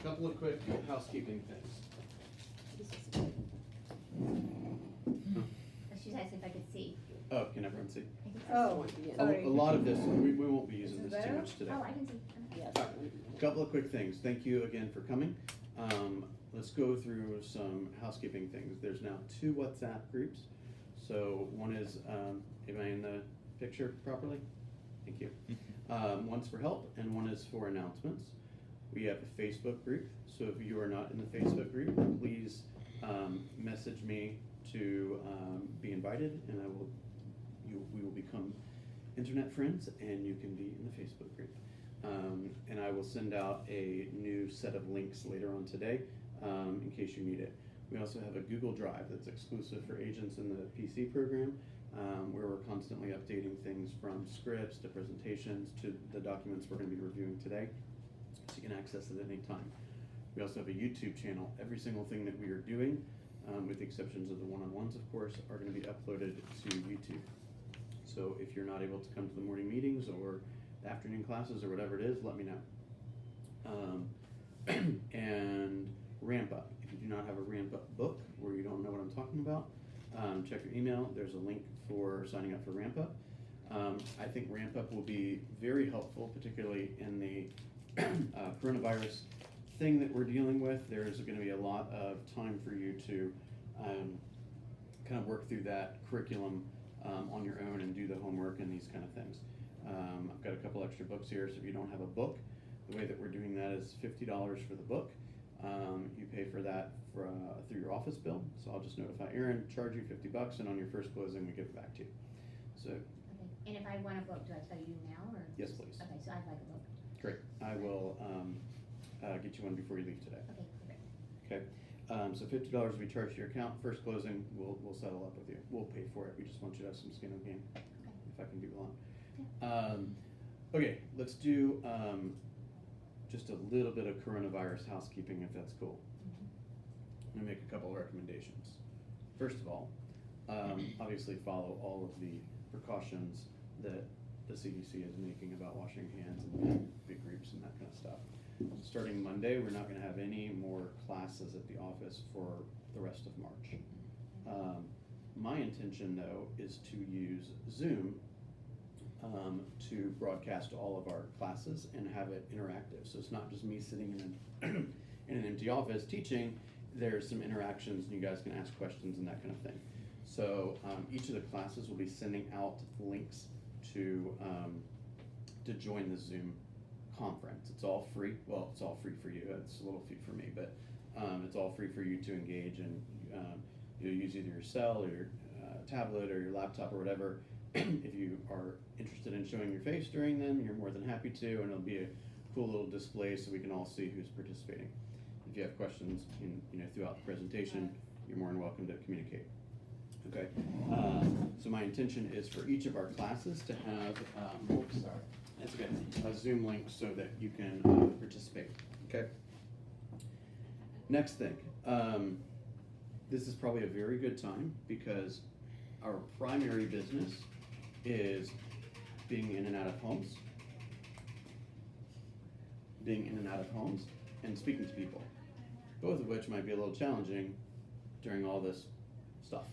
couple of quick housekeeping things. She was asking if I could see. Oh, can everyone see? I can see. Oh, A sorry. lot of this, we won't be using Is this it too better? much today. Oh, I can see. Okay. Yes. A couple of quick things. Thank you again for coming. Let's go through some housekeeping things. There's now 2 WhatsApp groups. So one is, am I in the picture properly? Thank you. One's for help and one is for announcements. We have a Facebook group. So if you are not in the Facebook group, please message me to be invited, and we will become internet friends, and you can be in the Facebook group. And I will send out a new set of links later on today in case you need it. We also have a Google Drive that's exclusive for agents in the PC program, where we're constantly updating things from scripts to presentations to the documents we're going to be reviewing today, so you can access it at any time. We also have a YouTube channel. Every single thing that we are doing, with the exceptions of the one-on-ones, of course, are going to be uploaded to YouTube. So if you're not able to come to the morning meetings or the afternoon classes or whatever it is, let me know. And Ramp Up. If you do not have a Ramp Up book or you don't know what I'm talking about, check your email. There's a link for signing up for Ramp Up. I think Ramp Up will be very helpful, particularly in the coronavirus thing that we're dealing with. There's going to be a lot of time for you to kind of work through that curriculum on your own and do the homework and these kind of things. I've got a couple extra books here, so if you don't have a book, the way that we're doing that is $50 for the book. You pay for that through your office bill, so I'll just notify Aaron, charge you $50, and on your first closing, we give it back to you. So. Okay. And if I want a book, do I tell you now or? Yes, please. Okay, so I'd like a book. Great. I will get you one before you leave today. Okay, perfect. Okay. So $50 will be charged to your account. First closing, we'll settle up with you. We'll pay for it. We just want you to have some skin in the game, if I can be blunt. Okay, let's do just a little bit of coronavirus housekeeping, if that's cool. I'm gonna make a couple of recommendations. First of all, obviously follow all of the precautions that the CDC is making about washing hands and big groups and that kind of stuff. Starting Monday, we're not gonna have any more classes at the office for the rest of March. My intention, though, is to use Zoom to broadcast all of our classes and have it interactive. So it's not just me sitting in an empty office teaching. There's some interactions, and you guys can ask questions and that kind of thing. So each of the classes will be sending out links to join the Zoom conference. It's all free. Well, it's all free for you. It's a little fee for me, but it's all free for you to engage and use either your cell or your tablet or your laptop or whatever. If you are interested in showing your face during them, you're more than happy to, and it'll be a cool little display so we can all see who's participating. If you have questions throughout the presentation, you're more than welcome to communicate. Okay, so my intention is for each of our classes to have, that's okay, a Zoom link so that you can participate. Okay. Next thing, this is probably a very good time because our primary business is being in and out of homes, and speaking to people, both of which might be a little challenging during all this stuff,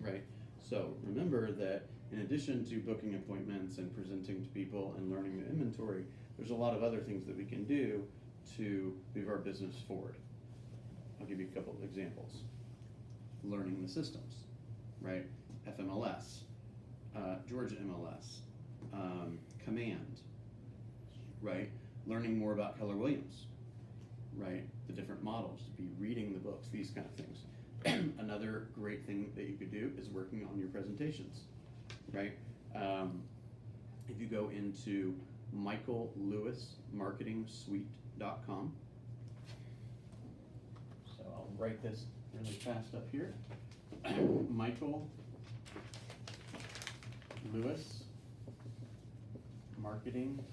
right? So remember that in addition to booking appointments and presenting to people and learning the inventory, there's a lot of other things that we can do to move our business forward. I'll give you a couple of examples. Learning the systems, right? FMLS, Georgia MLS, Command, right? Learning more about Keller Williams, right? The different models, be reading the books, these kind of things. Another great thing that you could do is working on your presentations, right? If you go into michaellewismarketingsuite.com, so I'll write this really fast up here. Michael Lewis Marketing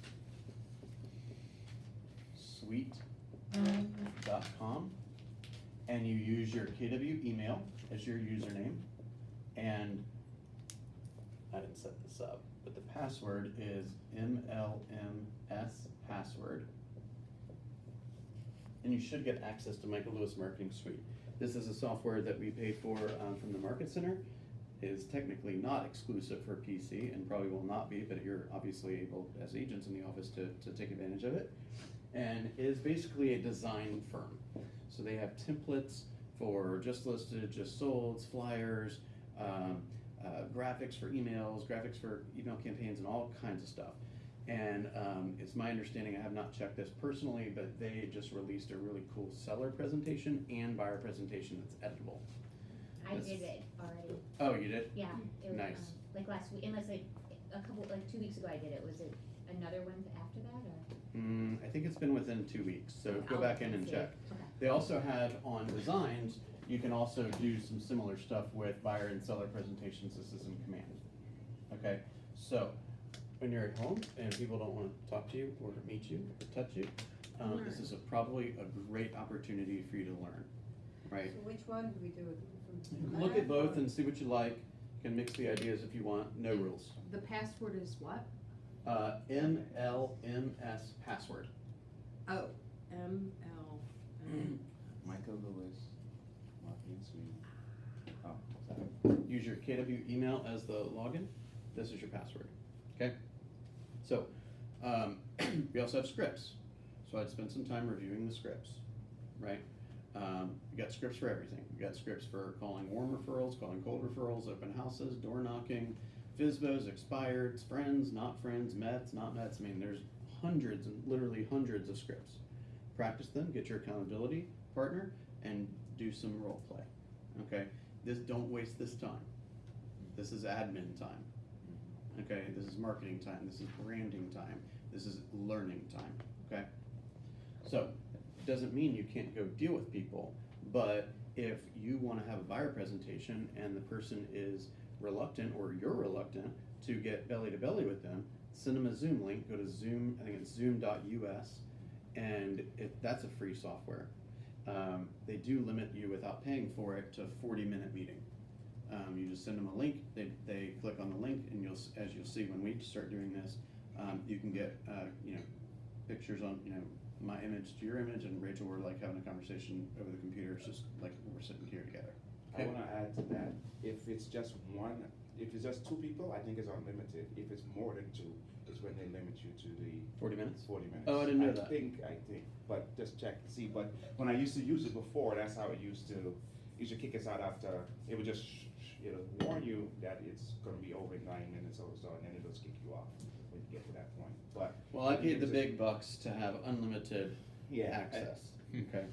Suite.com, and you use your KW email as your username, and I didn't set this up, but the password is MLMS password, and you should get access to Michael Lewis Marketing Suite. This is a software that we pay for from the Market Center. It is technically not exclusive for PC and probably will not be, but you're obviously able, as agents in the office, to take advantage of it. And it is basically a design firm. So they have templates for just listed, just sold, flyers, graphics for emails, graphics for email campaigns, and all kinds of stuff. And it's my understanding, I have not checked this personally, but they just released a really cool seller presentation and buyer presentation that's editable. I did it already. Oh, you did? Yeah. It was, Nice. like last week, unless like a couple, like 2 weeks ago I did it. Was it another one after that or? I think it's been within 2 weeks, so go I'll back in and see. check. Okay. They also have on designs, you can also do some similar stuff with buyer and seller presentations. This is in Command. Okay, so when you're at home and people don't want to talk to you or meet you or touch you, this is probably a great opportunity for you to learn, right? So which one do we do? Look at both and see what you like. You can mix the ideas if you want, no rules. The password is what? MLMS password. Oh, ML. Michael Lewis, Marketing Suite. Oh, Use your KW email as the login. This is your password. Okay? So, we also have scripts. So I'd spend some time reviewing the scripts, right? You got scripts for everything. You got scripts for calling warm referrals, calling cold referrals, open houses, door knocking, FISBOs, expireds, friends, not friends, Mets, not Mets. I mean, there's hundreds and literally hundreds of scripts. Practice them, get your accountability partner, and do some role play. Okay? Don't waste this time. This is admin time. Okay? This is marketing time. This is branding time. This is learning time. Okay? So, it doesn't mean you can't go deal with people, but if you want to have a buyer presentation and the person is reluctant or you're reluctant to get belly to belly with them, send them a Zoom link. Go to Zoom, I think it's zoom.us, and that's a free software. They do limit you without paying for it to a 40-minute meeting. You just send them a link, they click on the link, and as you'll see when we start doing this, you can get pictures on my image to your image, and Rachel, we're like having a conversation over the computer. It's just like we're sitting here together. I wanna add to that, if it's just two people, I think it's unlimited. If it's more than two, is when they limit you to the 40 minutes? 40 minutes. Oh, I didn't know that. I think, but just check, see, but when I used to use it before, that's how it used to kick us out after, it would just, it'll warn you that it's gonna be over in 9 minutes or so, and then it'll kick you off when you get to that point, but. Well, I paid the big bucks to have unlimited Yeah. access. Okay,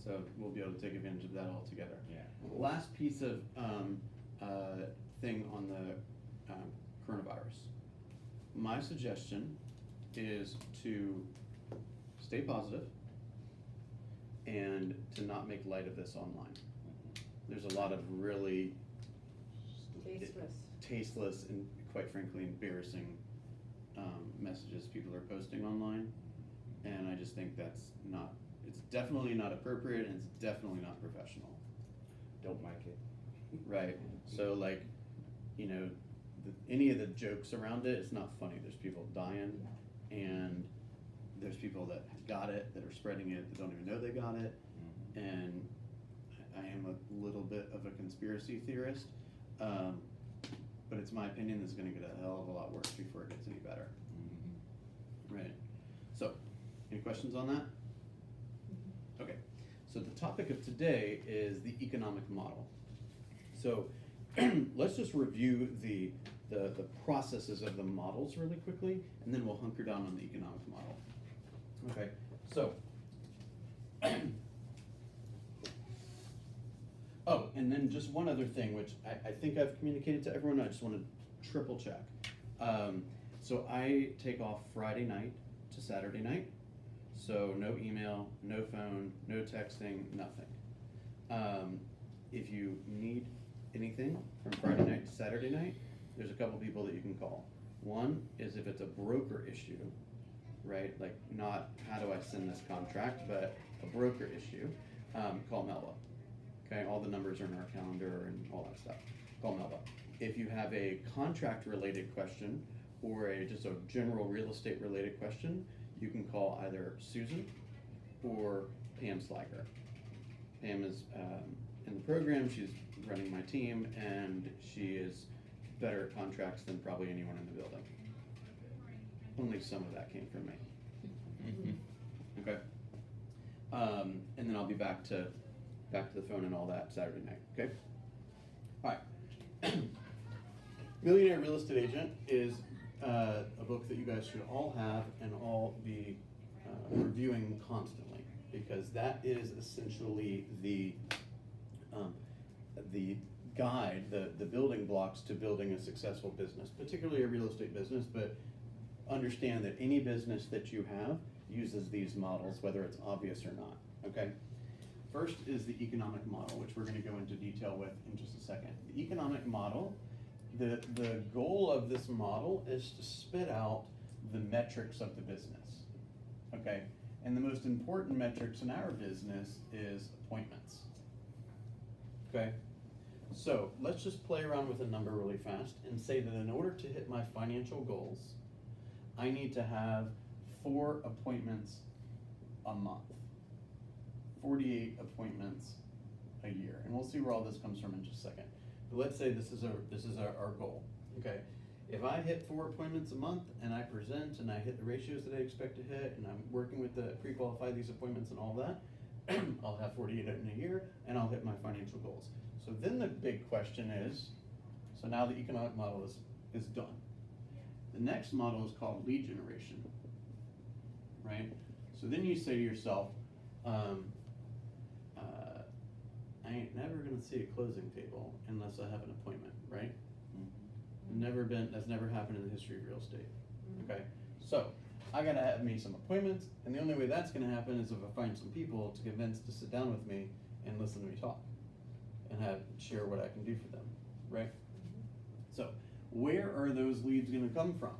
so we'll be able to take advantage of that altogether. Yeah. Last piece of thing on the coronavirus. My suggestion is to stay positive and to not make light of this online. There's a lot of really tasteless and quite frankly embarrassing messages people are posting online, and I just think it's definitely not appropriate, and it's definitely not professional. Don't like it. Right, so like, any of the jokes around it, it's not funny. There's people dying, and there's people that got it, that are spreading it, that don't even know they got it, and I am a little bit of a conspiracy theorist, but it's my opinion this is gonna get a hell of a lot worse before it gets any better. Right, so, any questions on that? Okay, so the topic of today is the economic model. So, let's just review the processes of the models really quickly, and then we'll hunker down on the economic model. Okay, so, oh, and then just one other thing, which I think I've communicated to everyone, I just want to triple check. So I take off Friday night to Saturday night, so no email, no phone, no texting, nothing. If you need anything from Friday night to Saturday night, there's a couple people that you can call. One is if it's a broker issue, right? Like not how do I send this contract, but a broker issue, call Melba. Okay, all the numbers are in our calendar and all that stuff. Call Melba. If you have a contract related question or just a general real estate related question, you can call either Susan or Pam Slager. Pam is in the program, she's running my team, and she is better at contracts than probably anyone in the building. Only some of that came from me. Okay. And then I'll be back to the phone and all that Saturday night, okay? All right. Millionaire Real Estate Agent is a book that you guys should all have and all be reviewing constantly, because that is essentially the guide, the building blocks to building a successful business, particularly a real estate business, but understand that any business that you have uses these models, whether it's obvious or not, okay? First is the economic model, which we're gonna go into detail with in just a second. The economic model, the goal of this model is to spit out the metrics of the business, okay? And the most important metrics in our business is appointments, okay? So let's just play around with a number really fast and say that in order to hit my financial goals, I need to have 4 appointments a month, 48 appointments a year, and we'll see where all this comes from in just a second. But let's say this is our goal. Okay, if I hit 4 appointments a month and I present and I hit the ratios that I expect to hit, and I'm working with the pre-qualify these appointments and all that, I'll have 48 in a year, and I'll hit my financial goals. So then the big question is, so now the economic model is done. The next model is called lead generation, right? So then you say to yourself, I ain't never gonna see a closing table unless I have an appointment, right? That's never happened in the history of real estate, okay? So, I gotta have me some appointments, and the only way that's gonna happen is if I find some people to convince to sit down with me and listen to me talk, and share what I can do for them, right? So, where are those leads gonna come from?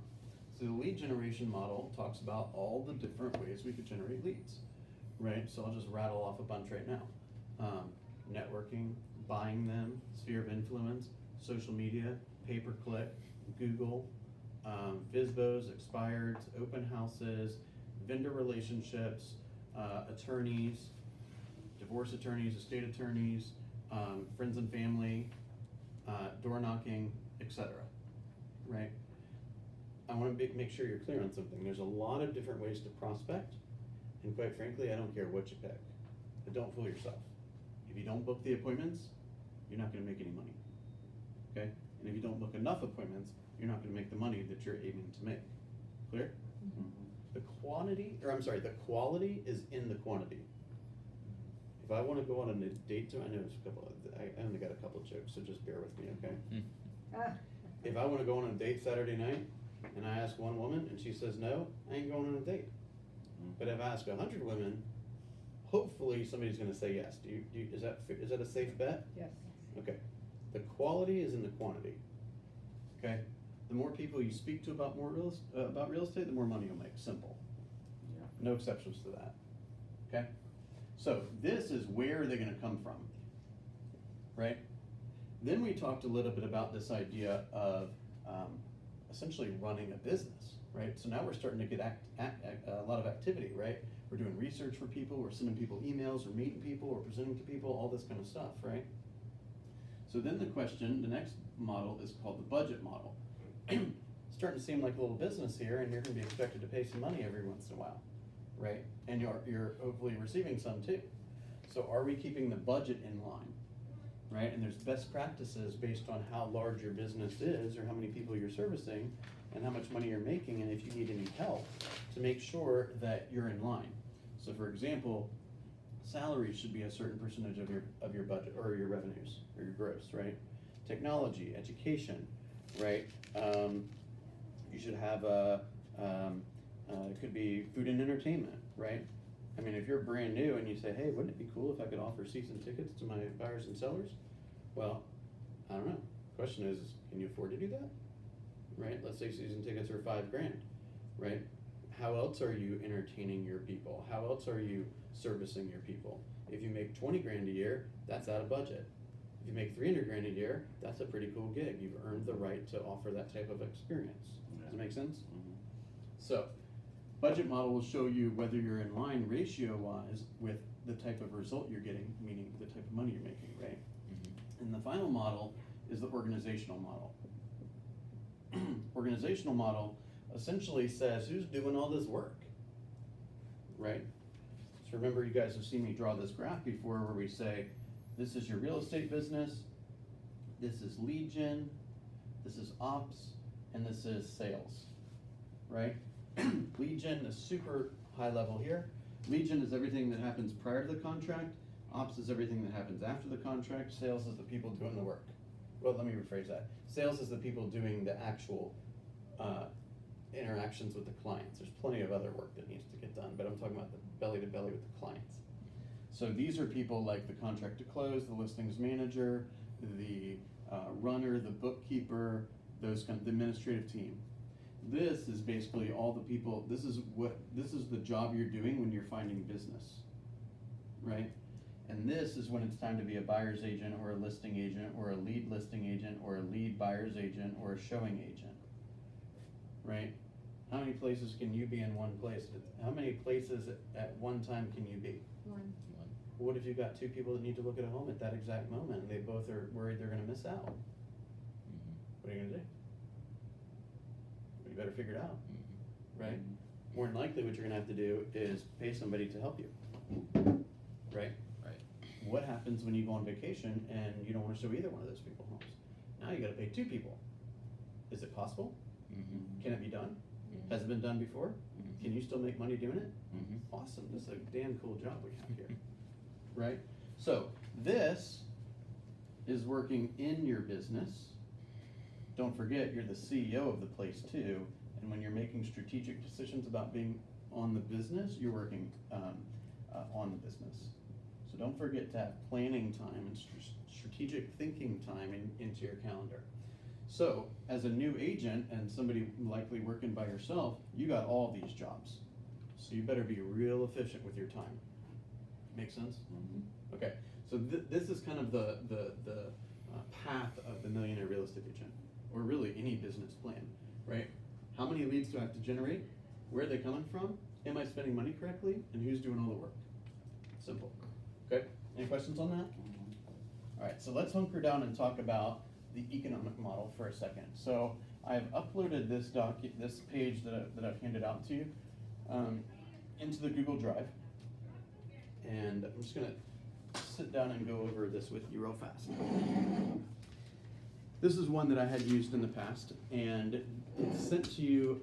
So the lead generation model talks about all the different ways we could generate leads, right? So I'll just rattle off a bunch right now. Networking, buying them, sphere of influence, social media, pay-per-click, Google, FSBOs, expireds, open houses, vendor relationships, attorneys, divorce attorneys, estate attorneys, friends and family, door knocking, etc. Right? I want to make sure you're clear on something. There's a lot of different ways to prospect, and quite frankly, I don't care what you pick. But don't fool yourself. If you don't book the appointments, you're not going to make any money. Okay? And if you don't book enough appointments, you're not going to make the money that you're aiming to make. Clear? The the quality is in the quantity. If I want to go on a date, I know I only got a couple of jokes, so just bear with me, okay? If I want to go on a date Saturday night, and I ask one woman, and she says no, I ain't going on a date. But if I ask 100 women, hopefully somebody's going to say yes. Is that a safe bet? Yes. Okay. The quality is in the quantity. Okay. The more people you speak to about real estate, the more money you'll make. Simple. Yeah. No exceptions to that. Okay. So this is where they're going to come from, right? Then we talked a little bit about this idea of essentially running a business, right? So now we're starting to get a lot of activity, right? We're doing research for people, we're sending people emails, we're meeting people, we're presenting to people, all this kind of stuff, right? So then the next model is called the budget model. Starting to seem like a little business here, and you're going to be expected to pay some money every once in a while, right? And you're hopefully receiving some too. So are we keeping the budget in line, right? And there's best practices based on how large your business is, or how many people you're servicing, and how much money you're making, and if you need any help to make sure that you're in line. So for example, salaries should be a certain percentage of your budget, or your revenues, or your gross, right? Technology, education, right? You should have it could be food and entertainment, right? I mean, if you're brand new and you say, hey, wouldn't it be cool if I could offer season tickets to my buyers and sellers? Well, I don't know. Question is, can you afford to do that? Right? Let's say season tickets are $5,000, right? How else are you entertaining your people? How else are you servicing your people? If you make $20,000 a year, that's out of budget. If you make $300,000 a year, that's a pretty cool gig. You've earned the right to offer that type of experience. Does it make sense? Mm-hmm. So, Budget model will show you whether you're in line ratio-wise with the type of result you're getting, meaning the type of money you're making, right? And the final model is the organizational model. Organizational model essentially says who's doing all this work, right? So remember, you guys have seen me draw this graph before where we say, this is your real estate business, this is lead gen, this is ops, and this is sales, right? Lead gen is super high level here. Lead gen is everything that happens prior to the contract. Ops is everything that happens after the contract. Sales is the people doing the work. Well, let me rephrase that. Sales is the people doing the actual interactions with the clients. There's plenty of other work that needs to get done, but I'm talking about the belly to belly with the clients. So these are people like the contract to close, the listings manager, the runner, the bookkeeper, those kind of the administrative team. This is basically all the people, this is the job you're doing when you're finding business, right? And this is when it's time to be a buyer's agent or a listing agent or a lead listing agent or a lead buyer's agent or a showing agent, right? How many places can you be in one place? How many places at one time can you be? One. What if you've got two people that need to look at a home at that exact moment and they both are worried they're gonna miss out? What are you gonna do? Well, you better figure it out, right? More than likely what you're gonna have to do is pay somebody to help you, right? Right. What happens when you go on vacation and you don't wanna show either one of those people homes? Now you gotta pay two people. Is it possible? Can it be done? Has it been done before? Can you still make money doing it? Awesome, this is a damn cool job we have here, right? So this is working in your business. Don't forget, you're the CEO of the place too, and when you're making strategic decisions about being on the business, you're working on the business. So don't forget to have planning time and strategic thinking time into your calendar. So, as a new agent and somebody likely working by yourself, you got all these jobs. So you better be real efficient with your time. Make sense? Okay, so this is kind of the path of the millionaire real estate agent, or really any business plan, right? How many leads do I have to generate? Where are they coming from? Am I spending money correctly? And who's doing all the work? Simple. Okay, any questions on that? All right, so let's hunker down and talk about the economic model for a second. So I've uploaded this page that I've handed out to you into the Google Drive, and I'm just gonna sit down and go over this with you real fast. This is one that I had used in the past, and it's sent to you.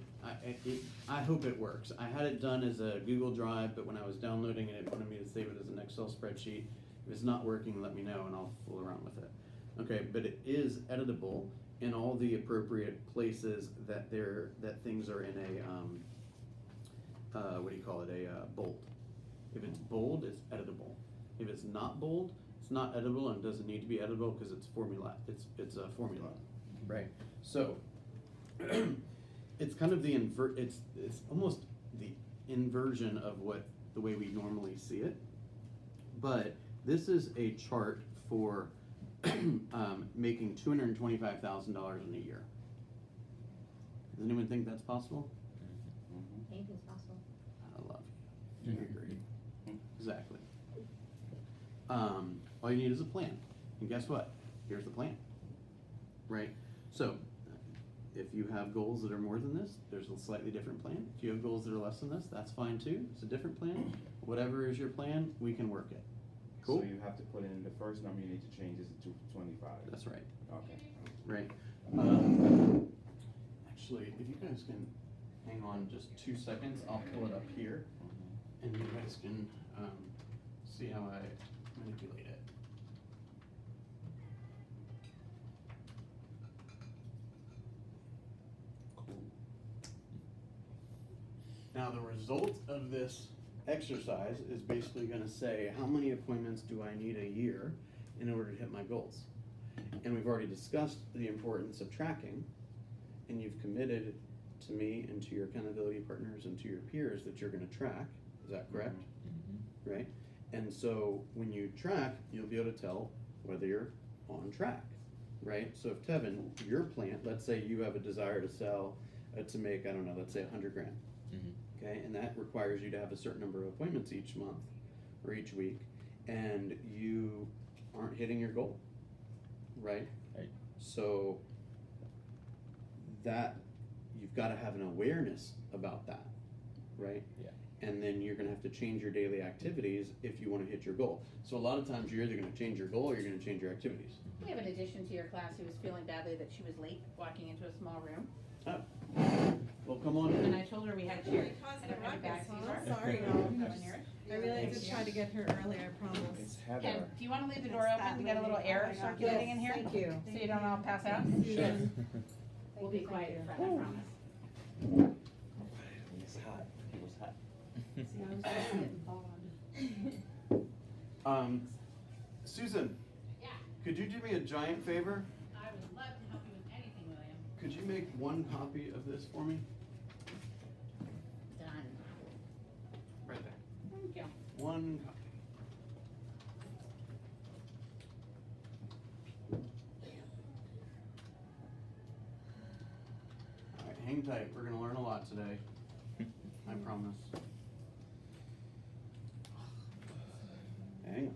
I hope it works. I had it done as a Google Drive, but when I was downloading it, it wanted me to save it as an Excel spreadsheet. If it's not working, let me know and I'll fool around with it. Okay, but it is editable in all the appropriate places that things are in a what do you call it? A bold. If it's bold, it's editable. If it's not bold, it's not editable and doesn't need to be editable because it's formula. It's a formula, right? So it's kind of it's almost the inversion of the way we normally see it. But this is a chart for making $225,000 in a year. Does anyone think that's possible? Anything's possible. I love you. You're great. Exactly. All you need is a plan. And guess what? Here's the plan. Right? So, if you have goals that are more than this, there's a slightly different plan. If you have goals that are less than this, that's fine too. It's a different plan. Whatever is your plan, we can work it. Cool? So you have to put in the first number you need to change is to 25. That's right. Okay. Right. Actually, if you guys can hang on just 2 seconds, I'll pull it up here, and you guys can see how I manipulate it. Now, the result of this exercise is basically going to say how many appointments do I need a year in order to hit my goals. And we've already discussed the importance of tracking, and you've committed to me and to your accountability partners and to your peers that you're going to track. Is that correct? Right? And so when you track, you'll be able to tell whether you're on track, right? So if Tevin, your plant, let's say you have a desire to sell, to make, I don't know, let's say $100,000. okay? And that requires you to have a certain number of appointments each month or each week, and you aren't hitting your goal, right? Right. So that, you've gotta have an awareness about that, right? Yeah. And then you're gonna have to change your daily activities if you wanna hit your goal. So a lot of times you're either gonna change your goal or you're gonna change your activities. We have an addition to your class who was feeling badly that she was late walking into a small room. Oh, well, come on And in. I told her we had chairs. Causing I don't have a ruckus, bag huh? either. Sorry, Come no. in here. I really Thank did you. try to get her earlier, I promise. It's And Heather. do you wanna leave the It's door that open to get a little lady. air Oh my God. circulating in Yes, here? thank you. So you don't all pass out? Susan. We'll be quiet in front, I promise. It's hot. It was hot. See, I was just getting bogged. Susan, Yeah, could you do me a giant favor? I would love to help you with anything, William. Could you make one copy of this for me? Done. Right there. Thank you. One copy. Alright, hang tight, we're gonna learn a lot today, I promise. Hang on.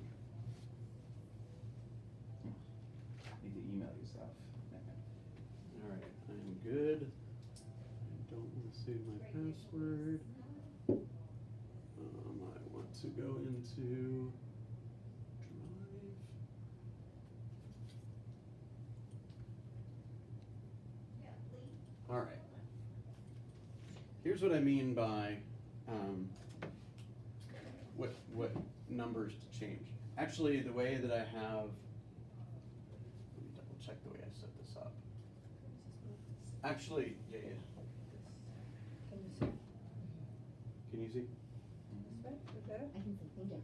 Need to email yourself. Alright, I am good. I don't want to save my password. I want to go into Drive. Alright. Here's what I mean by, what numbers to change. Actually, the way that I have, let me double check the way I set this up. Actually, yeah. Can you see? Can you see? I can see, thank you.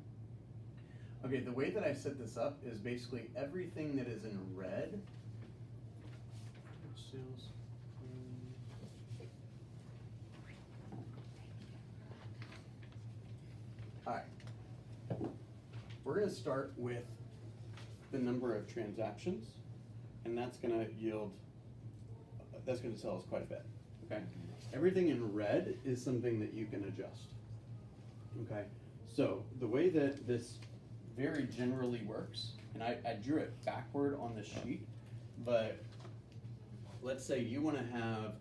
Okay, the way that I set this up is basically everything that is in red. Sales. Alright. We're gonna start with the number of transactions, and that's gonna yield, that's gonna tell us quite a bit, okay? Everything in red is something that you can adjust, okay? So, the way that this very generally works, and I drew it backward on the sheet, but let's say you wanna have,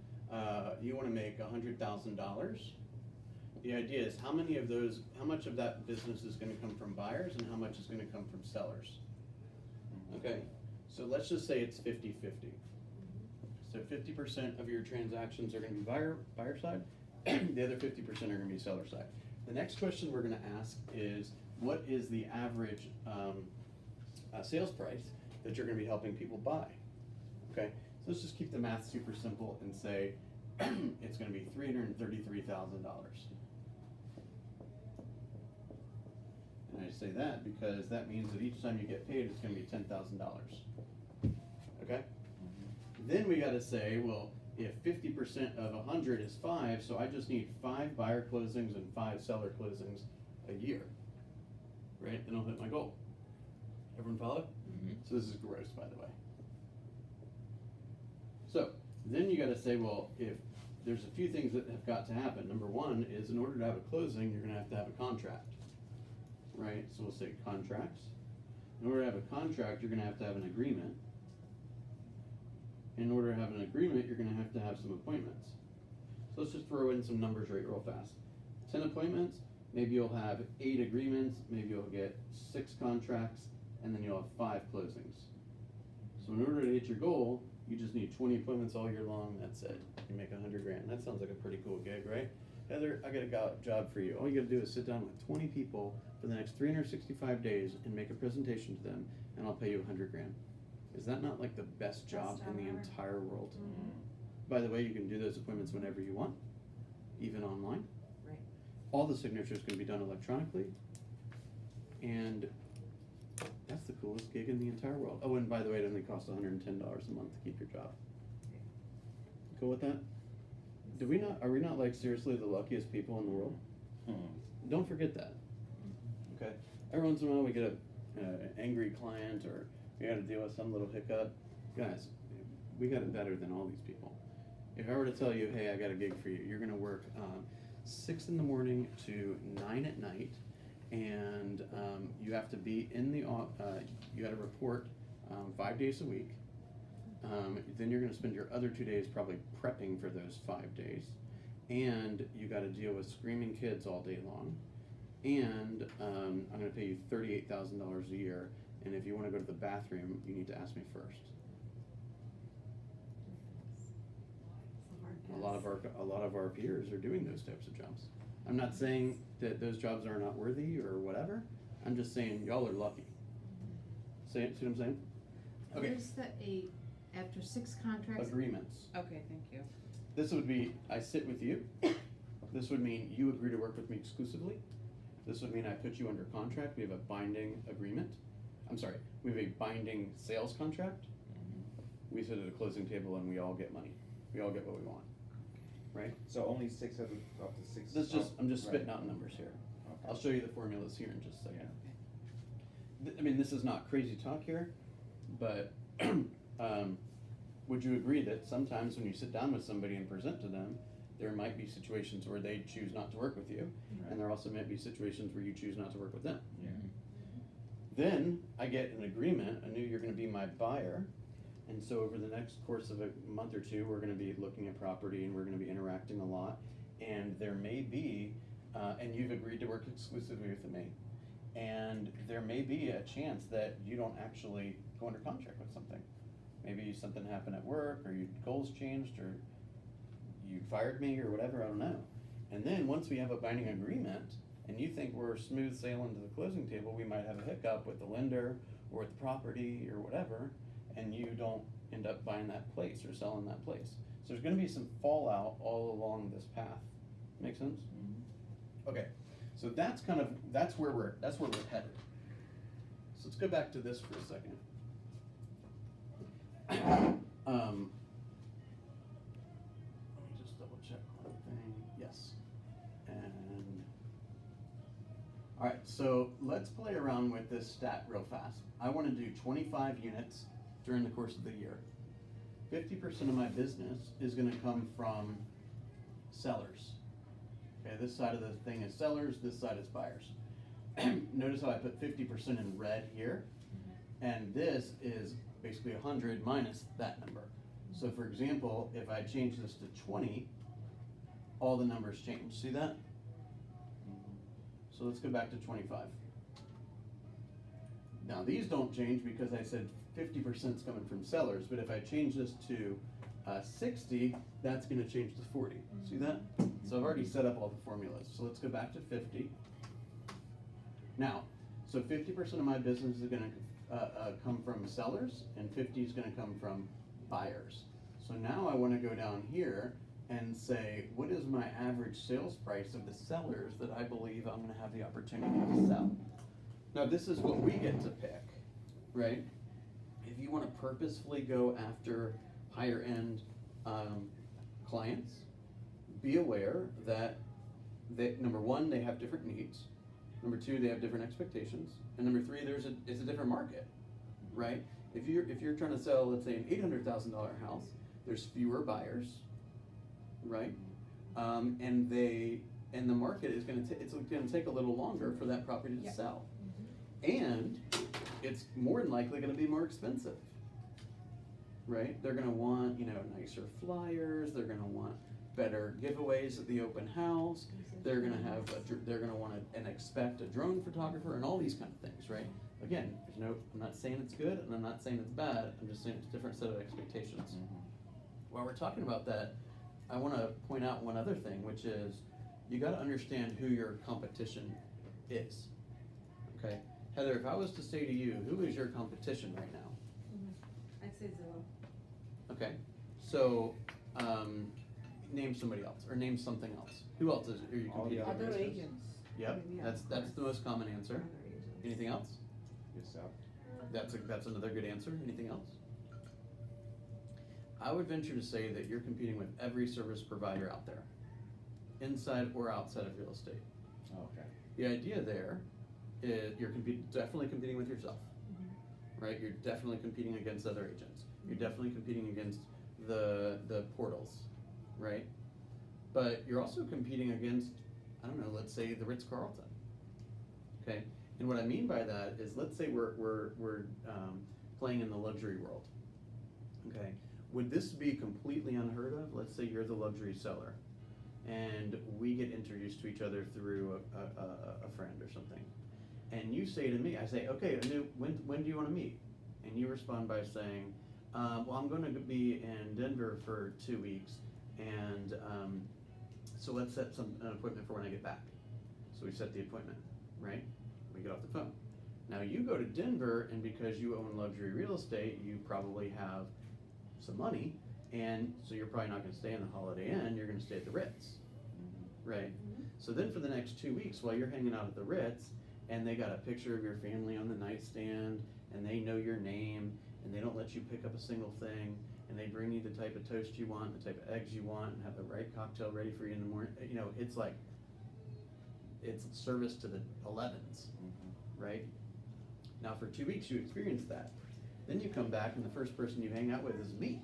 you wanna make $100,000. The idea is how much of that business is gonna come from buyers and how much is gonna come from sellers? Okay, so let's just say it's 50-50. So 50% of your transactions are gonna be buyer side, the other 50% are gonna be seller side. The next question we're gonna ask is, what is the average sales price that you're gonna be helping people buy? Okay, so let's just keep the math super simple and say it's gonna be $333,000. And I say that because that means that each time you get paid, it's gonna be $10,000. Okay? Then we gotta say, well, if 50% of 100 is 5, so I just need 5 buyer closings and 5 seller closings a year. Right? Then I'll hit my goal. Everyone follow? Mhm. So this is gross, by the way. So, then you gotta say, well, if there's a few things that have got to happen. Number one is, in order to have a closing, you're gonna have to have a contract. Right? So we'll say contracts. In order to have a contract, you're gonna have to have an agreement. In order to have an agreement, you're gonna have to have some appointments. So let's just throw in some numbers right real fast. 10 appointments, maybe you'll have 8 agreements, maybe you'll get 6 contracts, and then you'll have 5 closings. So in order to hit your goal, you just need 20 appointments all year long, that's it. You make $100,000. That sounds like a pretty cool gig, right? Heather, I got a job for you. All you gotta do is sit down with 20 people for the next 365 days and make a presentation to them, and I'll pay you $100,000. Is that not like the best job in the entire world? By the way, you can do those appointments whenever you want, even online. Right. All the signatures can be done electronically, and that's the coolest gig in the entire world. Oh, and by the way, it only costs $110 a month to keep your job. Cool with that? Are we not like seriously the luckiest people in the world? Don't forget that. Okay? Every once in a while we get an angry client or we gotta deal with some little hiccup. Guys, we got it better than all these people. If I were to tell you, hey, I got a gig for you, you're gonna work 6 in the morning to 9 at night, and you have to be in the you got to report 5 days a week. Then you're going to spend your other 2 days probably prepping for those 5 days, and you got to deal with screaming kids all day long. And I'm going to pay you $38,000 a year, and if you want to go to the bathroom, you need to ask me first. A lot of our peers are doing those types of jobs. I'm not saying that those jobs are not worthy or whatever. I'm just saying y'all are lucky. See what I'm saying? Okay. There's after 6 contracts. Agreements. Okay, thank you. This would be, I sit with you. This would mean you agree to work with me exclusively. This would mean I put you under contract. We have a binding agreement. I'm sorry, we have a binding sales contract. We sit at a closing table and we all get money. We all get what we want, right? So only 6 of the 6. I'm just spitting right. out numbers here. Okay. I'll show you the formulas here in just a second. I mean, this is not crazy talk here, but would you agree that sometimes when you sit down with somebody and present to them, there might be situations where they choose not to work with you, and there also might be situations where you choose not to work with them. Yeah. Then I get an agreement. I knew you're going to be my buyer, and so over the next course of a month or two, we're going to be looking at property and we're going to be interacting a lot, and there may be, and you've agreed to work exclusively with me, and there may be a chance that you don't actually go under contract with something. Maybe something happened at work, or your goals changed, or you fired me, or whatever, I don't know. And then once we have a binding agreement, and you think we're smooth sailing to the closing table, we might have a hiccup with the lender, or with the property, or whatever, and you don't end up buying that place or selling that place. So there's gonna be some fallout all along this path. Make sense? Okay, so that's where we're headed. So let's go back to this for a second. Let me just double check one thing. Yes. And all right, so let's play around with this stat real fast. I want to do 25 units during the course of the year. 50% of my business is going to come from sellers. Okay, this side of the thing is sellers, this side is buyers. Notice how I put 50% in red here, and this is basically 100 minus that number. So for example, if I change this to 20, all the numbers change. See that? So let's go back to 25. Now these don't change because I said 50% is coming from sellers, but if I change this to 60, that's going to change to 40. See that? So I've already set up all the formulas. So let's go back to 50. Now, so 50% of my business is going to come from sellers, and 50 is going to come from buyers. So now I want to go down here and say, what is my average sales price of the sellers that I believe I'm going to have the opportunity to sell? Now this is what we get to pick, right? If you want to purposefully go after higher end clients, be aware that number one, they have different needs. Number two, they have different expectations. And number three, it's a different market, right? If you're trying to sell, let's say, an $800,000 house, there's fewer buyers, right? And the market is going to take a little longer for that property to sell, and it's more than likely going to be more expensive, right? They're going to want nicer flyers. They're going to want better giveaways at the open house. They're going to have they're going to want and expect a drone photographer and all these kind of things, right? Again, I'm not saying it's good and I'm not saying it's bad. I'm just saying it's a different set of expectations. While we're talking about that, I want to point out one other thing, which is you got to understand who your competition is. Okay, Heather, if I was to say to you, who is your competition right now? I'd say Zillow. Okay, so name somebody else or name something else. Who else are you All the competing other against? agents. Yep, that's the most common answer. Other agents. Anything else? Yourself. That's another good answer. Anything else? I would venture to say that you're competing with every service provider out there, inside or outside of real estate. Okay. The idea there is you're definitely competing with yourself, right? You're definitely competing against other agents. You're definitely competing against the portals, right? but you're also competing against, I don't know, let's say the Ritz-Carlton. Okay, and what I mean by that is, let's say we're playing in the luxury world. Okay, would this be completely unheard of? Let's say you're the luxury seller, and we get introduced to each other through a friend or something. And you say to me, I say, okay, Anu, when do you want to meet? And you respond by saying, well, I'm going to be in Denver for 2 weeks, and so let's set an appointment for when I get back. So we set the appointment, right? We get off the phone. Now you go to Denver, and because you own luxury real estate, you probably have some money, and so you're probably not going to stay in the Holiday Inn, you're going to stay at the Ritz, right? So then for the next 2 weeks, while you're hanging out at the Ritz, and they got a picture of your family on the nightstand, and they know your name, and they don't let you pick up a single thing, and they bring you the type of toast you want, the type of eggs you want, and have the right cocktail ready for you in the morning. You know, it's like, it's service to the 11s, right? Now for 2 weeks you experience that. Then you come back and the first person you hang out with is me,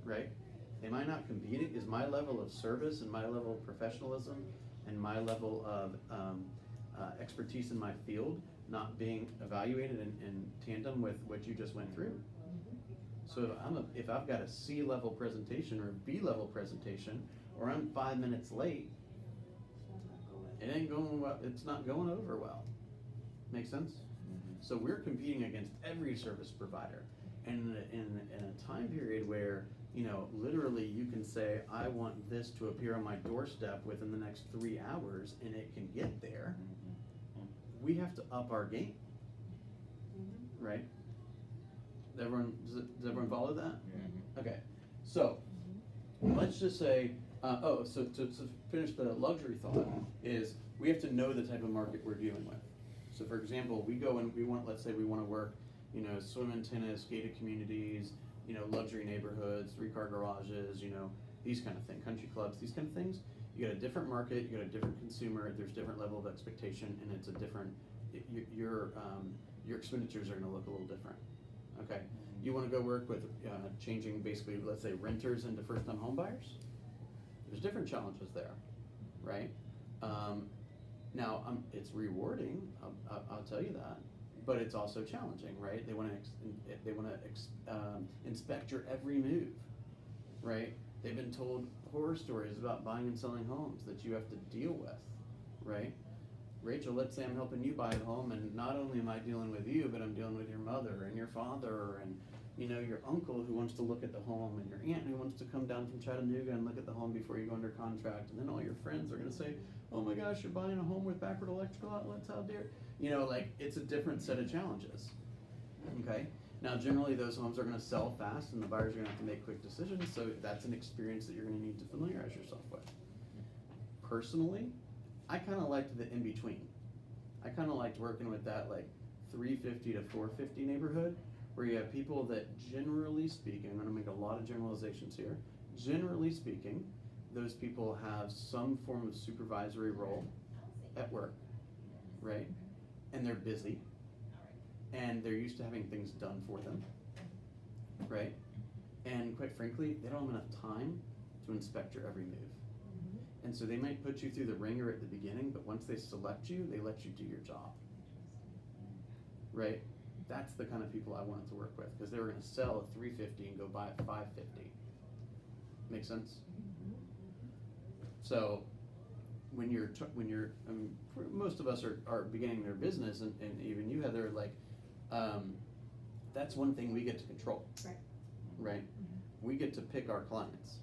right? Am I not competing? Is my level of service and my level of professionalism and my level of expertise in my field not being evaluated in tandem with what you just went through? So if I've got a C level presentation or a B level presentation, or I'm 5 minutes late, it ain't going well. It's not going over well. Make sense? So we're competing against every service provider, and in a time period where, you know, literally you can say, I want this to appear on my doorstep within the next 3 hours, and it can get there. We have to up our game, right? Does everyone follow that? Yeah. Okay, so let's just say, so to finish the luxury thought is, we have to know the type of market we're dealing with. So for example, we go and let's say we want to work, you know, swim and tennis, gated communities, you know, luxury neighborhoods, 3-car garages, you know, these kind of things, country clubs, these kind of things. You got a different market, you got a different consumer, there's different level of expectation, and it's a different, your expenditures are gonna look a little different, okay? You wanna go work with changing basically, let's say, renters into first-time home buyers? There's different challenges there, right? Now, it's rewarding, I'll tell you that, but it's also challenging, right? They wanna inspect your every move, right? They've been told horror stories about buying and selling homes that you have to deal with, right? Rachel, let's say I'm helping you buy a home, and not only am I dealing with you, but I'm dealing with your mother and your father and, you know, your uncle who wants to look at the home, and your aunt who wants to come down from Chattanooga and look at the home before you go under contract, and then all your friends are gonna say, oh my gosh, you're buying a home with backward electrical outlets, how dare, you know, like, it's a different set of challenges, okay? Now, generally, those homes are gonna sell fast, and the buyers are gonna have to make quick decisions, so that's an experience that you're gonna need to familiarize yourself with. Personally, I kinda liked the in-between. I kinda liked working with that, like, 350 to 450 neighborhood, where you have people that, generally speaking, I'm gonna make a lot of generalizations here, generally speaking, those people have some form of supervisory role at work, right? And they're busy, and they're used to having things done for them, right? And quite frankly, they don't have enough time to inspect your every move. And so they might put you through the ringer at the beginning, but once they select you, they let you do your job, right? That's the kind of people I wanted to work with, because they were gonna sell a 350 and go buy a 550. Make sense? So when you're, I mean, most of us are beginning their business, and even you, Heather, like, that's one thing we get to control. Right. Right? We get to pick our clients,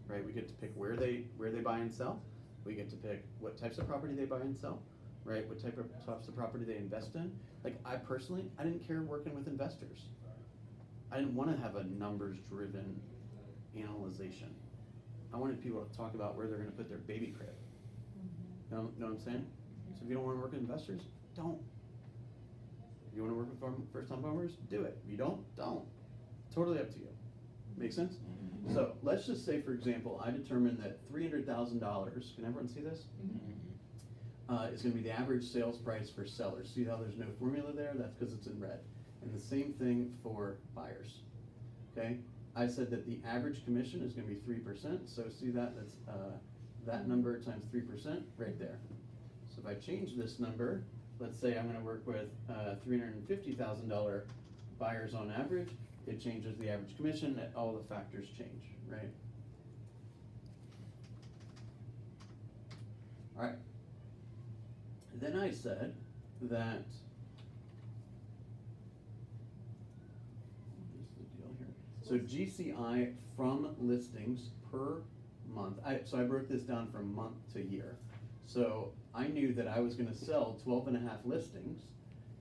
right? We get to pick where they buy and sell. We get to pick what types of property they buy and sell, right? What types of property they invest in. Like, I personally, I didn't care working with investors. I didn't want to have a numbers-driven analyzation. I wanted people to talk about where they're going to put their baby crib. Know what I'm saying? So if you don't want to work with investors, don't. If you want to work with first-time homeowners, do it. If you don't. Totally up to you. Make sense? So let's just say, for example, I determined that $300,000, can everyone see this? Is going to be the average sales price for sellers. See how there's no formula there? That's because it's in red. And the same thing for buyers. Okay? I said that the average commission is gonna be 3%, so see that, that's, that number times 3% right there. So if I change this number, let's say I'm gonna work with, $350,000 buyers on average, it changes the average commission, all the factors change, right? Alright. Then I said that, what's the deal here? So GCI from listings per month, so I broke this down from month to year. So I knew that I was gonna sell 12 and a half listings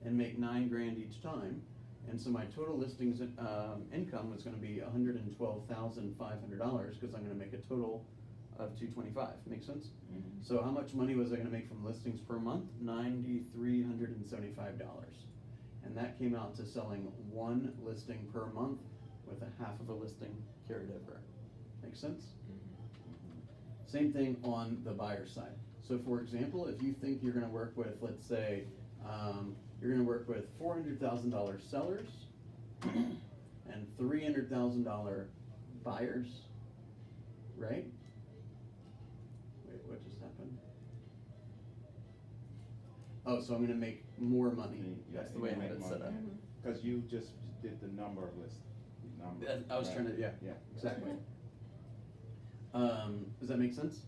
and make $9,000 each time. And so my total listings, income was gonna be $112,500, cause I'm gonna make a total of $225, make sense? So how much money was I gonna make from listings per month? $9,375. And that came out to selling one listing per month with a half of a listing carried over. Make sense? Same thing on the buyer side. So for example, if you think you're gonna work with, let's say, you're gonna work with $400,000 sellers and $300,000 buyers, right? Wait, what just happened? Oh, so I'm gonna make more money. That's the way I had it set up. Cause you just did the number of lists. I was trying to, yeah, Yeah. exactly. Does that make sense?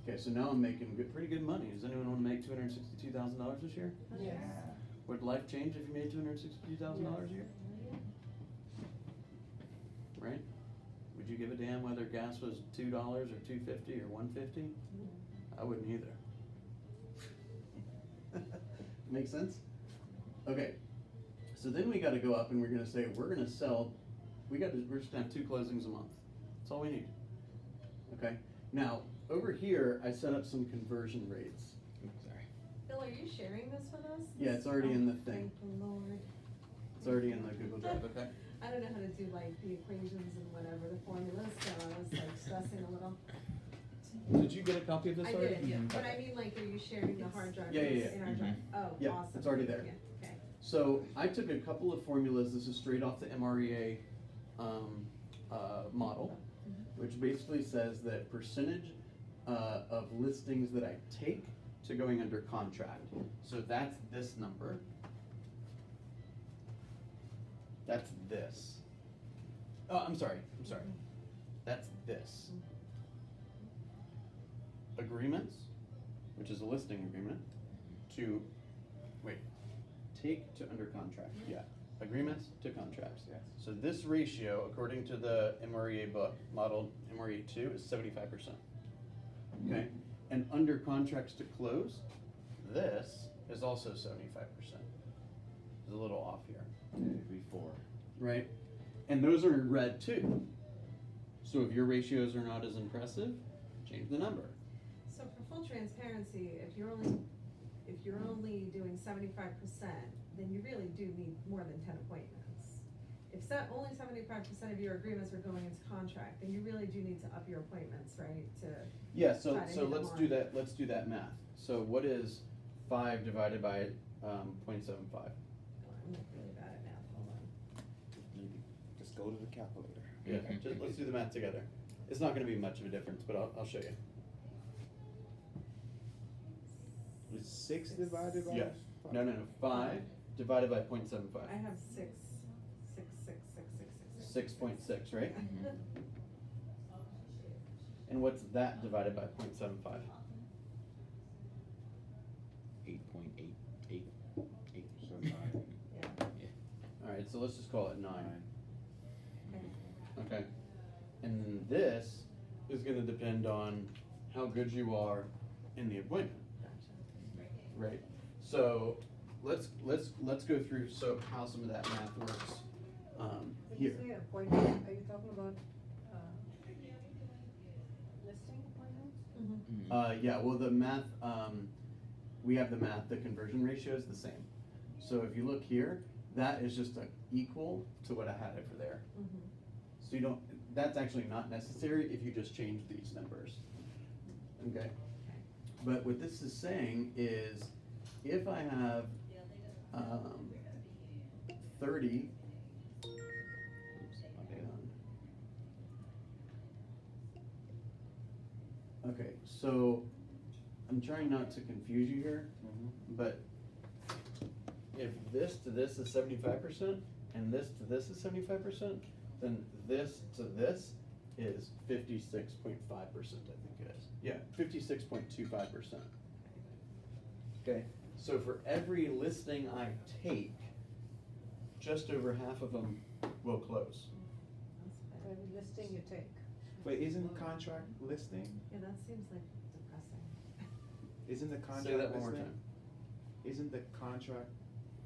Okay, so now I'm making pretty good money. Does anyone wanna make $262,000 this year? Yes. Would life change if you made $262,000 a year? Right? Would you give a damn whether gas was $2 or $2.50 or $1.50? I wouldn't either. Make sense? Okay, so then we gotta go up and we're gonna say, we're gonna sell, we're just gonna have 2 closings a month. That's all we need. Okay, now, over here, I set up some conversion rates. Sorry. Bill, are you sharing this with us? Yeah, it's already in the thing. Thank the Lord. It's already in the Google Drive, okay? I don't know how to do like the equations and whatever, the formulas, so I was like stressing a little. Did you get a copy of this I already? did, yeah, but I mean, like, are you sharing the hard drive Yeah, with yeah, us yeah. in our drive? Oh, Yeah, awesome. it's already there. Yeah, okay. So I took a couple of formulas, this is straight off the MREA model, which basically says that percentage of listings that I take to going under contract. So that's this number. That's this. Oh, I'm sorry. That's this. Agreements, which is a listing agreement, to, take to under contract, yeah. Agreements to contracts. Yes. So this ratio, according to the MREA book, model MREA 2, is 75%. Okay, and under contracts to close, this is also 75%. It's a little off here. Before. Right? And those are in red too. So if your ratios are not as impressive, change the number. So for full transparency, if you're only doing 75%, then you really do need more than 10 appointments. If only 75% of your agreements are going into contract, then you really do need to up your appointments, right, to. Yeah, so Try to hit let's the do mark. let's do that math. So what is 5 divided by 0.75? Oh, I'm not really bad at math, hold on. Just go to the calculator. Yeah, just let's do the math together. It's not gonna be much of a difference, but I'll show you. It's 6 divided by? Yeah. No, 5 divided by 0.75. I have 6.6, right? And what's that divided by 0.75? 8.888. So 9. Yeah, Alright, so let's just call it 9. okay. Okay. And then this is gonna depend on how good you are in the appointment. Right, so let's go through how some of that math works, When here. you say appointment, are you talking about, listing appointments? Yeah, well, the math, we have the math, the conversion ratio is the same. So if you look here, that is just equal to what I had over there. So you don't, that's actually not necessary if you just change these numbers, okay? But what this is saying is, if I have, 30, oops, hang on. Okay, so I'm trying not to confuse you here, but if this to this is 75% and this to this is 75%, then this to this is 56.5%, I think it is. Yeah, 56.25%. Okay, so for every listing I take, just over half of them will close. Every listing you take. But isn't contract listing, Yeah, that seems like depressing. isn't the contract Say that one more listing? time. Isn't the contract,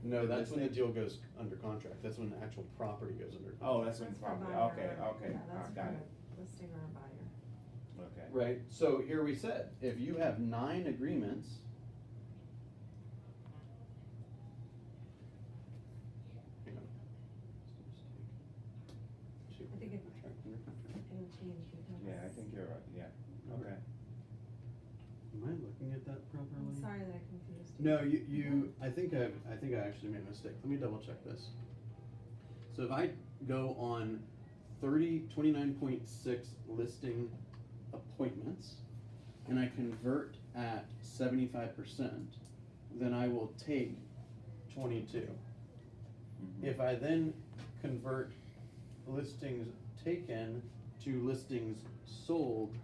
No, that's when the listing? deal goes under contract. That's when the actual property goes under contract. oh, that's when That's for property, buyer. okay, okay, Yeah, I that's got for it, a listing or a buyer. okay. Right, so here we said, if you have 9 agreements, hang on. I think it- It'll change because. Yeah, I think you're right, yeah, okay. Am I looking at that properly? I'm sorry that I confused you. No, I think I actually made a mistake. Let me double check this. So if I go on 29.6 listing appointments and I convert at 75%, then I will take 22. Mhm. If I then convert listings taken to listings sold,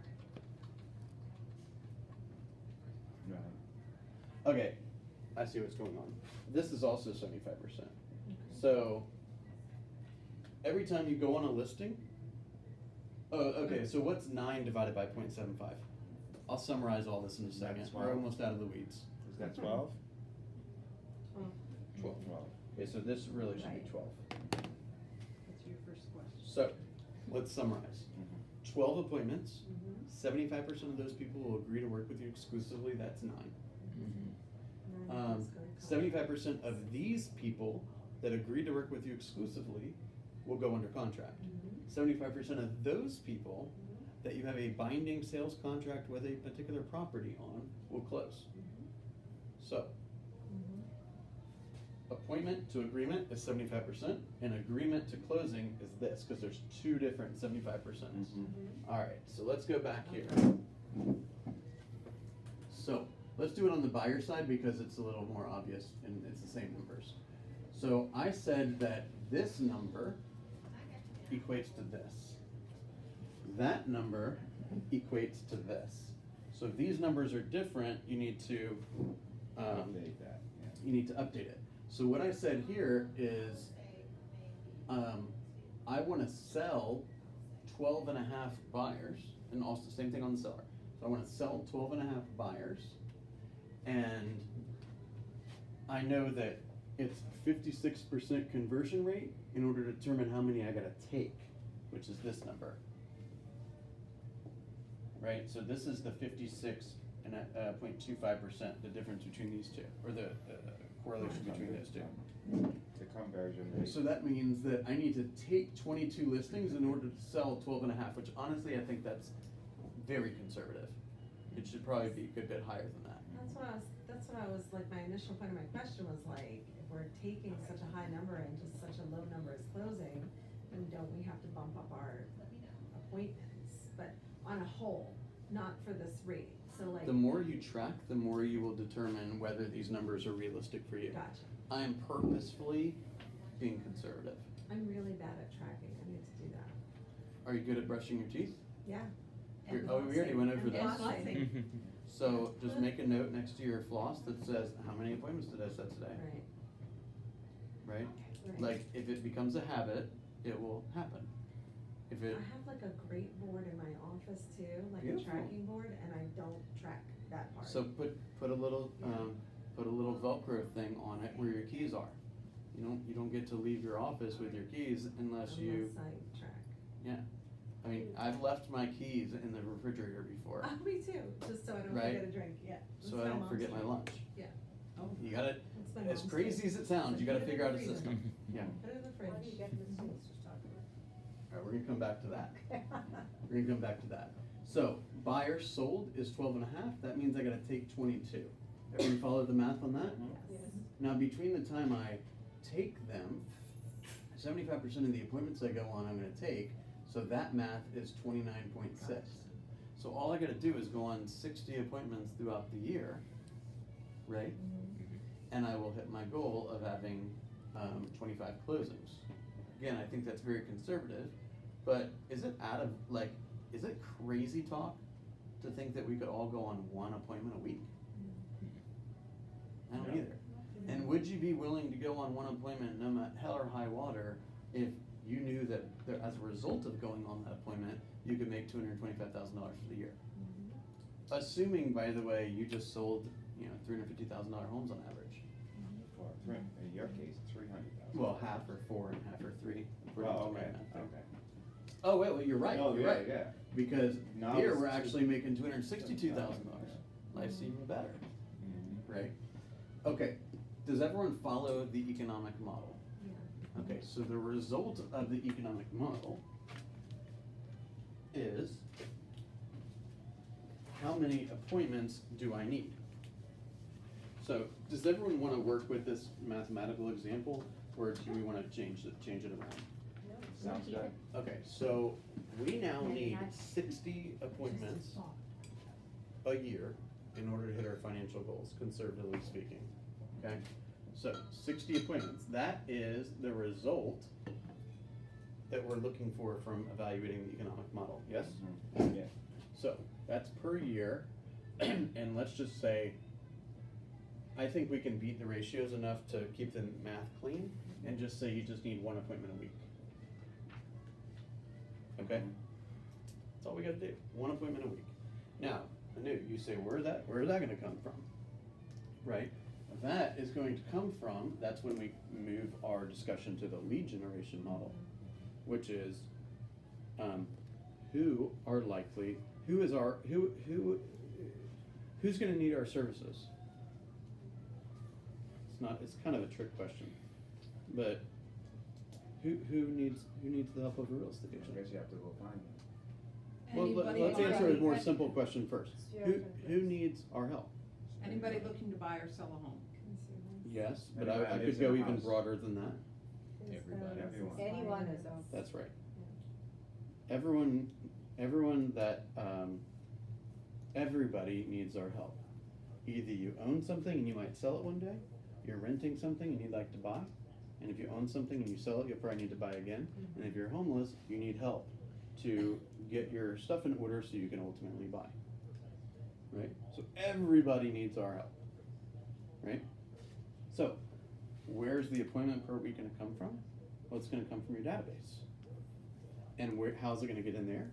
Right, okay, I see what's going on. This is also 75%. So every time you go on a listing, okay, so what's 9 divided by 0.75? I'll summarize all this in a second. That's We're 12. almost out of the weeds. is that 12? 12. 12. Okay, so this really should be Right. 12. That's your first question. So let's summarize. Mhm. 12 appointments, Mhm. 75% of those people will agree to work with you exclusively, that's 9. And then it's going to- 75% of these people that agreed to work with you exclusively will go under contract. Mhm. 75% of those people that you have a binding sales contract with a particular property on will close. So, Mhm. appointment to agreement is 75%, and agreement to closing is this, because there's 2 different 75%s. Mhm. Alright, so let's go back here. So, let's do it on the buyer side because it's a little more obvious and it's the same numbers. So I said that this number equates to this. That number equates to this. So if these numbers are different, you need to, Update that, yeah. you need to update it. So what I said here is, I wanna sell 12 and a half buyers, and also same thing on the seller. So I wanna sell 12 and a half buyers, and I know that it's 56% conversion rate in order to determine how many I gotta take, which is this number. Right, so this is the 56.25%, the difference between these two, or the correlation between those two. The conversion rate. So that means that I need to take 22 listings in order to sell 12 and a half, which honestly I think that's very conservative. It should probably be a good bit higher than that. That's what I was, like, my initial point of my question was like, if we're taking such a high number and just such a low number is closing, then don't we have to bump up our appointments? But on a whole, not for this rate, so like. The more you track, the more you will determine whether these numbers are realistic for you. Gotcha. I am purposefully being conservative. I'm really bad at tracking, I need to do that. Are you good at brushing your teeth? Yeah. You're- And oh, we already flossing. went over And this. flossing. So just make a note next to your floss that says, how many appointments did I set today? Right, Right? right. Like, if it becomes a habit, it will happen. If I it, have like a great board in my office too, like a Beautiful. tracking board, and I don't track that part. so put a little, put a little Velcro thing on it where your keys are. You don't get to leave your office with your keys unless you, Unless I track. yeah. I mean, I've left my keys in the refrigerator before, Oh, me too, just so I don't Right. forget a drink, yeah. That's so my I don't mom's forget my trick. lunch. Yeah. Oh, you gotta, That's my as mom's crazy trick. as it sounds, you gotta Put it in figure out the a freezer. system. Yeah. Put it in the Why do you fridge. get this thing? Let's just talk about Alright, we're gonna come back to that. We're gonna come back to that. So, buyer sold is 12 and a half, that means I gotta take 22. Everyone follow the math on that? Yes. Now, between the time I take them, 75% of the appointments I go on, I'm gonna take, so that math is 29.6. So all I gotta do is go on 60 appointments throughout the year, right? And I will hit my goal of having 25 closings. Again, I think that's very conservative, but is it is it crazy talk to think that we could all go on one appointment a week? I don't No. either. And would you be willing to go on one appointment no matter hell or high water if you knew that as a result of going on that appointment, you could make $225,000 for the year? Assuming, by the way, you just sold, $350,000 homes on average. In your case, 300,000. Well, half or 4 and half or 3. according Well, to my okay, math there. okay. Oh, wait, you're right, Oh, you're yeah, right. yeah. Because Now here it's we're two- actually making $262,000. Life's even better, Mhm. right? Okay, does everyone follow the economic model? Yeah. Okay, so the result of the economic model is how many appointments do I need? So, does everyone wanna work with this mathematical example, or do we wanna change it around? Sounds Keep good. it. Okay, so we now need 99. 60 appointments a year in order to hit our financial goals, conservatively speaking, okay? So, 60 appointments, that is the result that we're looking for from evaluating the economic model, yes? Mhm. Yeah. So, that's per year, and let's just say, I think we can beat the ratios enough to keep the math clean, and just say you just need one appointment a week. Okay? That's all we gotta do, one appointment a week. Now, Anu, you say, where's that gonna come from? Right? That is going to come from, that's when we move our discussion to the lead generation model, which is, who's gonna need our services? It's kind of a trick question, but who needs the help of a real estate I agent? guess you have to go find them. Well, Anybody let's answer a already- more simple question first. Who needs our help? Anybody looking to buy or sell a home? Consumers. Yes, but Anybody I that could lives in go a even house. broader than that. Is Everybody. that Everyone. Anyone is suppliers? That's right. Everyone that, everybody needs our help. Either you own something and you might sell it one day, you're renting something and you'd like to buy, and if you own something and you sell it, you'll probably need to buy again, and if you're homeless, you need help to get your stuff in order so you can ultimately buy. Right? So everybody needs our help. Right? So, where's the appointment per week gonna come from? Well, it's gonna come from your database. And how's it gonna get in there?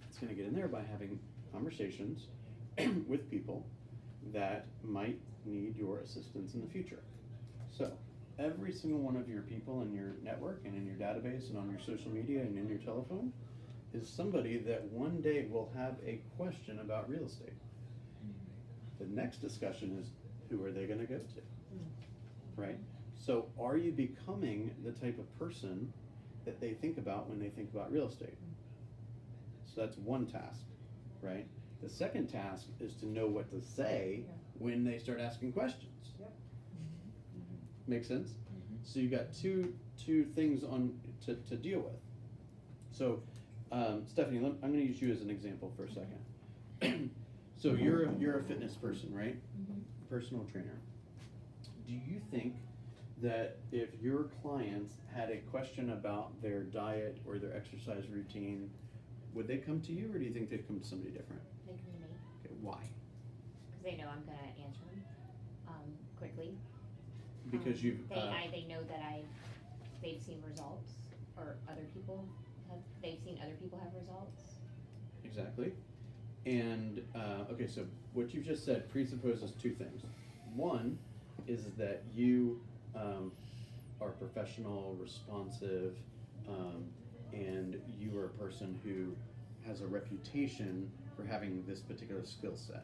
It's gonna get in there by having conversations with people that might need your assistance in the future. So, every single one of your people in your network and in your database and on your social media and in your telephone is somebody that one day will have a question about real estate. The next discussion is, who are they gonna go to? Right? So are you becoming the type of person that they think about when they think about real estate? So that's one task, right? The second task is to know what to say when they start asking questions. Make sense? So you got two things to deal with. So, Stephanie, I'm gonna use you as an example for a second. So you're a fitness person, right? Personal trainer. Do you think that if your clients had a question about their diet or their exercise routine, would they come to you, or do you think they'd come to somebody different? They can be me, Okay, why? cause they know I'm gonna answer them, quickly. Because you've, They know that they've seen results, or they've seen other people have results. exactly. And, okay, so what you've just said presupposes two things. One is that you are professional, responsive, and you are a person who has a reputation for having this particular skill set.